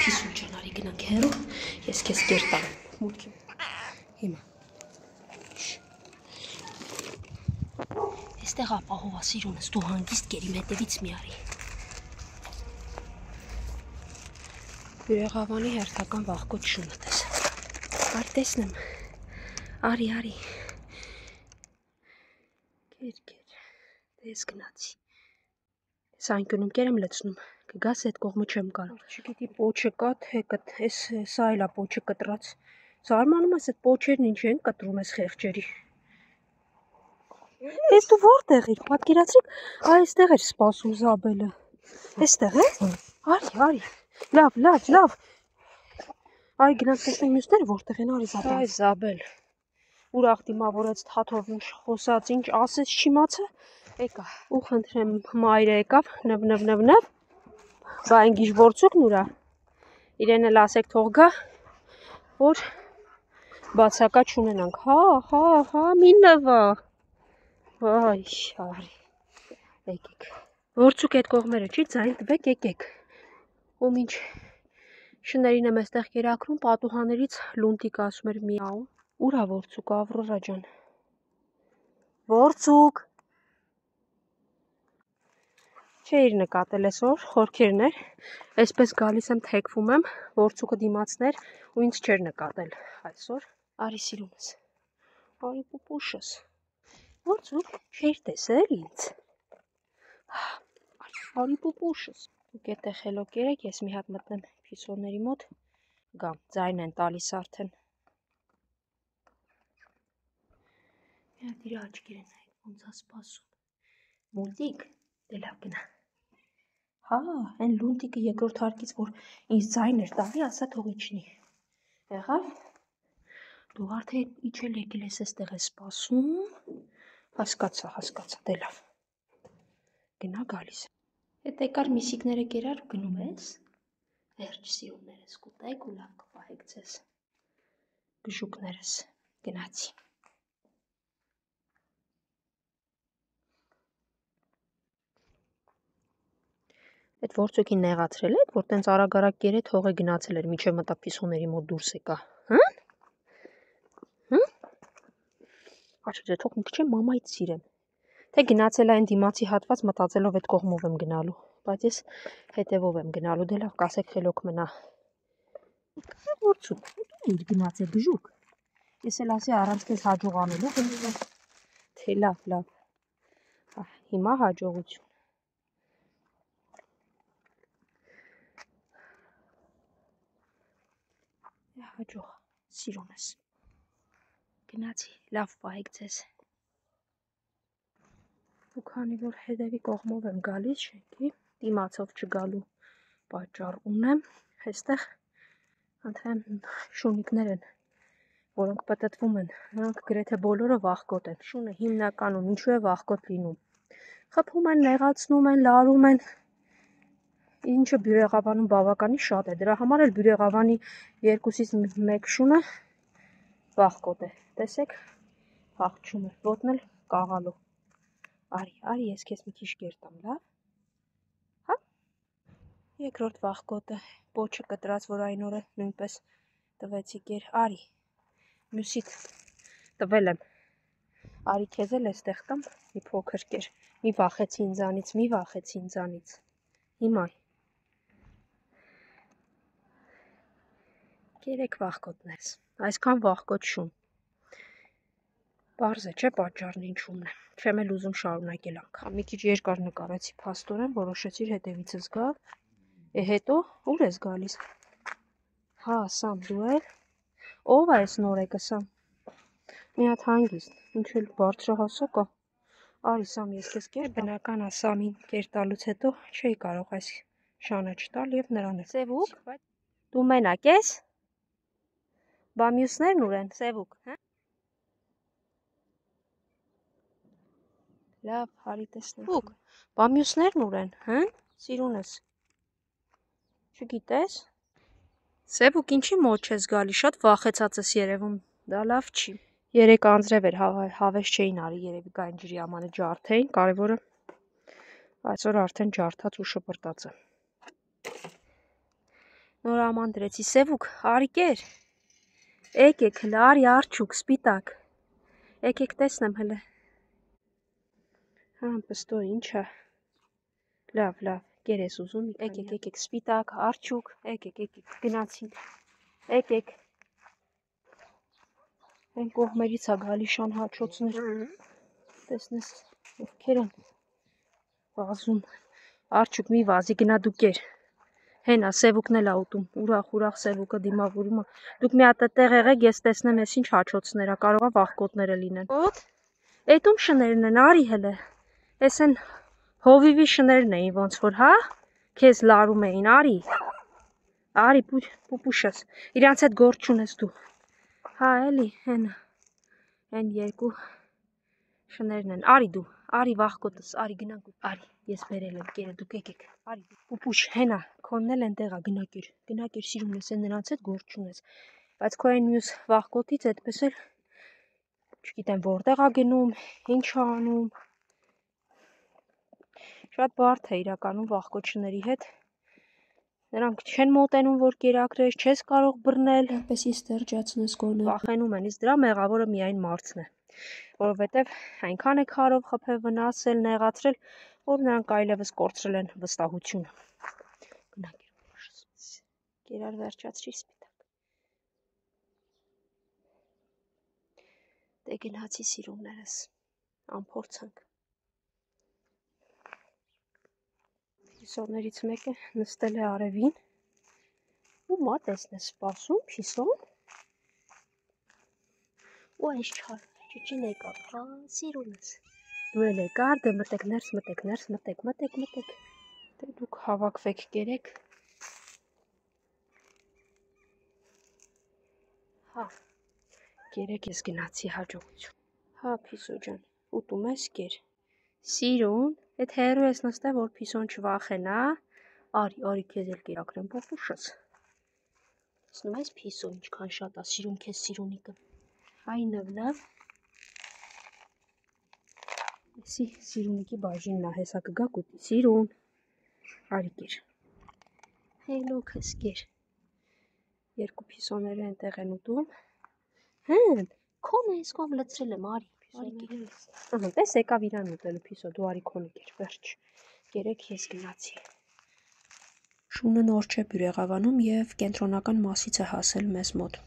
Փիսուն ջան, արի գնանք հեռու, ես քեզ կերտամ մուտքի։ Հիմա։ Այստեղ ապահովա սիրունս, դու հանգիստ կեր իմ հետևից մի արի։ Բյուրեղավանի հերթական վախկոտ շունը տես։ Արի տեսնեմ։ Արի։ Կեր, տես գնացի։ Ես անկյունում կեր եմ լցնում, կգաս այդ կողմը չեմ կարող։ Չգիտի պոչը կա, թե սա էլ է պոչը կտրած։ Զարմանում ես այդ պոչերն ինչ են կտրում ես խեղճերի։ Ես դու որտեղ էր, պատկերացրիք, այստեղ էր սպասում Զաբելը։ Այստեղ է։ Արի։ Լավ։ Արի գնանք տեսնենք մյուսները որտեղ են, արի Զաբել։ Այ Զաբել։ Ուրախ դիմավորեց թաթով ինչ խոսած, ինչ ասեց, չիմացա։ Եկա։ Ու խնդրեմ մայրը եկավ, նվ։ Բա այն գիժ որցուկն ուրա։ Իրեն էլ ասեք թող գա, որ բացակա չունենանք։ Հա, մի նվա։ Վայ, արի։ Եկեք։ Որցուկ այդ կողմերը չի, ձայն տվեք, եկեք։ Ու մինչ շներին եմ այստեղ կերակրում, պատուհաներից լունտիկ ասում էր միաու։ Ուրա որցուկ, Ավրորա ջան։ Որցուկ։ Չէիր նկատել այսօր, խորքերն էր, այսպես գալիս եմ թեքվում եմ, որցուկը դիմացներ ու ինձ չէր նկատել այսօր, արի սիրումս, արի պուպուշս, որցուկ չէիր տեսել ինձ, արի պուպուշս, դուք էտեղ խելոք երեք, ես մի հատ մտնեմ փիսորների մոտ, գամ, ձայն են տալիս արդեն, մի հատ իր աչքեր են այդ ոնց է սպասում, մուլտիկ, դե լավ գնա, հա, այն լունտիկը երկրորդ հարկից, որ ինձ ձայն էր տալի, ասա թող իջնի, եղավ, դու արդեն իջել եկել ես այստեղ ես սպասում, հասկացա, դե լավ, գնա գալիս, հետ եկար միսիկները կերար ու գնում ես, վերջ սիրումներս կուտեք ու լավ կպահեք ձեզ, գժուկներս, գնացի, Այդ որցուկին նեղացրել եք, որ տենց արագ կեր է թող է գնացել էր, միջև մտա փիսոների մոտ դուրս եկա, հա? Աչքե թող մի քիչ մամայից սիրեմ, թե գնացել այն դիմացի հատված մտածելով այդ կողմով եմ գնալու, բայց ես հետևով եմ գնալու, դե լավ կասեք խելոք մնա, որցուկ, դու էիր գնացել գժուկ, ես էլ ասի առանց քեզ հաջող անելու, թե լավ, հիմա հաջողություն. Հաջող, սիրունս, գնացի, լավ պահեք ձեզ, ու քանի որ հետևի կողմով եմ գալիս շենքի, դիմացով չգալու պատճառ ունեմ, այստեղ ընդհեմ շունիկներ են, որոնք պտտվում են, նրանք գրեթե բոլորը վախկոտ են, շունը հիմնականում ինչու է վախկոտ լինում, խփում են, նեղացնում են, լարում են, ինչը բյուրեղավանում բավականի շատ է, դրա համար էլ բյուրեղավանի 2-ից 1 շունը վախկոտ է, տեսեք, հաղթում է, ոտն էլ կաղալու, արի, ես քեզ մի քիչ կերտամ, լավ, հա, երկրորդ վախկոտը, պոչը կտրած, որ այն օրը նույնպես տվեցի կեր, արի, մյուսիդ տվել եմ, արի քեզ էլ էստեղ տամ, մի փոքր կեր, մի վախեցի ինձանից, հիմա, Երեք վախկոտներս, այսքան վախկոտ շուն, պարզ է, չէ պատճառն ինչումն է, չեմ էլ ուզում շարունակել անգամ, մի քիչ երկար նկարեցի փաստորեն, որոշեցիր հետևիցս գալ, հետո ուր ես գալիս, հա, Սամ, դու էլ, ով է այս նորեկը Սամ, մի հատ հանգիստ, ինչ էլ բարձրահասակ է, արի Սամ, ես քեզ կեր, բնական է Սամին կերտալուց հետո չէի կարող այս շանը չտալ և նրան է, Սևուկ, դու մենակ ես, բա մյուսներն ուր են, Սևուկ, հա? Լավ, հարի տեսնենք, բա մյուսներն ուր են, հա? Սիրունս, չգիտես, Սևուկ ինչի մոտ չես գալի, շատ վախեցած ես երևում, դա լավ չի, երեկ անձրև էր, հավես չէին արի երևի գային ջրի ամանը ջարդեին, կարևորը այսօր արդեն ջարդած ու շպրտած է, Նորաման դրեցի սևուկ, արի կեր։ Եկեք հլը, արի արջուկ, սպիտակ։ Եկեք տեսնեմ հլը։ Հա, պստո, ինչա։ Լավ, կեր ես ուզում, եկեք, սպիտակ, արջուկ, եկեք, գնացին։ Եկեք։ Այն կողմերից է գալի շան հաչոցներ։ Տեսնես, ովքեր են վազում։ Արջուկ մի վազի, գնա դու կեր։ Հենա, սևուկն էլ ա ուտում, ուրախ սևուկը դիմավորում է։ Դուք մի հատ տեղ եղեք, ես տեսնեմ ես ինչ հաչոցներ ա, կարող է վախկոտները լինեն։ Էդ ում շներն են, արի հլը։ Էս են հովիվի շներն էին ոնց որ, հա։ Քեզ լարում էին, արի։ Արի, պուպուշս, իրանց հետ գործ չունես դու։ Հա, էլի, հենա, են երկու շներն են, արի դու, արի վախկոտս, արի գնանք, արի, ես բերել եմ կերը, դուք եկեք, արի, պուպուշ, հենա, քոնն էլ են տեղա, գնա կեր, սիրուն ես, են նրանց հետ գործ չունես, բայց քո այն մյուս վախկոտից այդպես էլ, չգիտեմ որտեղ ա գնում, ինչ ա անում, շատ բարդ է իրականում վախկոտ շների հետ, նրանք չեն մոտենում, որ կերակրես, չես կարող բռնել, այնպեսի ստերջացնես գոնե։ Վախենում են, իսկ դրա մեղավորը միայն մարդն է, որովհետև այնքան է քարով խփել, վնասել, նեղացրել, որ նրանք այլևս կորցրել են վստահությունը։ Կերար վերջացրի սպիտակ։ Դե գնացի սիրումներս, անփորձանք։ Փիսոներից մեկը նստել է արևին, ու մա տեսնես սպասում, փիսոն, ու այս չուչին եկավ, հա, սիրումս, դու էլ եկար, դե մտեք ներս, մտեք, դե դուք հավաքվեք կերեք, հա, կերեք ես գնացի հաջողություն, հա, փիսո ջան, ուտում ես կեր, սիրուն, էդ հեռու ես նստել, որ փիսոն չվախենա, արի քեզ էլ կերակրեմ պոպուշս, տեսնում ես փիսո ինչքան շատ է, սիրուն քեզ սիրունիկը, այնը լավ, էսի սիրունիկի բաժինն է, հեսա կգա կուտի, սիրուն, արի կեր, հելո քեզ կեր, երկու փիսոները ենտեղ են ուտում, հեն, քոնը ես կողմ լծրել եմ, արի, տես եկավ իրան ուտելու փիսո, դու արի քոնը կեր, վերջ, կերեք ես գնացի, շունը նոր չէ բյուրեղավանում և կենտրոնական մասից է հասել մեզ մոտ։